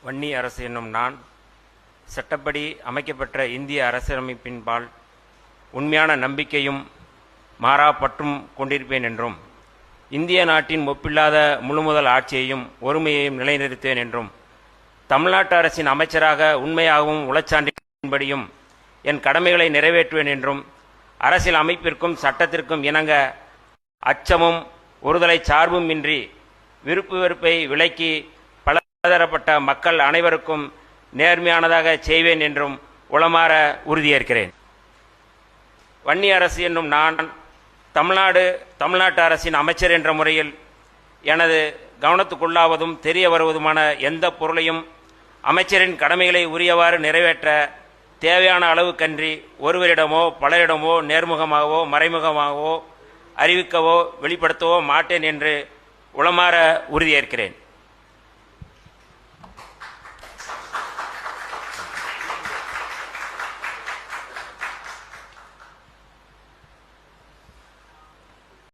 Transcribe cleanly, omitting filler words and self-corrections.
வன்னி அரசு என்னும் நான் சட்டப்படி அமைக்கப்பெற்ற இந்திய அரசியலமைப்பின்பால் உண்மையான நம்பிக்கையும் மாறா பற்றும் கொண்டிருப்பேன் என்றும் இந்திய நாட்டின் ஒப்பில்லாத முழுமுதல் ஆட்சியையும் ஒருமையையும் நிலைநிறுத்துவேன் என்றும் தமிழ்நாட்டு அரசின் அமைச்சராக உண்மையாகவும் உளச்சான்றின்படியும் என் கடமைகளை நிறைவேற்றுவேன் என்றும் அரசியல் அமைப்பிற்கும் சட்டத்திற்கும் இணங்க அச்சமும் ஒருதலை சார்பும் இன்றி விருப்பு வெறுப்பை விலக்கி பலதரப்பட்ட மக்கள் அனைவருக்கும் நேர்மையானதாக செய்வேன் என்றும் உளமாற உறுதியேற்கிறேன். வன்னி அரசு என்னும் நான் தமிழ்நாட்டு அரசின் அமைச்சர் என்ற முறையில் எனது கவனத்துக்குள்ளாவதும் தெரிய வருவதுமான எந்த பொருளையும் அமைச்சரின் கடமைகளை உரியவாறு நிறைவேற்ற தேவையான அளவுக்கன்றி ஒருவரிடமோ பலரிடமோ நேர்முகமாகவோ மறைமுகமாகவோ அறிவிக்கவோ வெளிப்படுத்தவோ மாட்டேன் என்று உளமாற உறுதியேற்கிறேன்.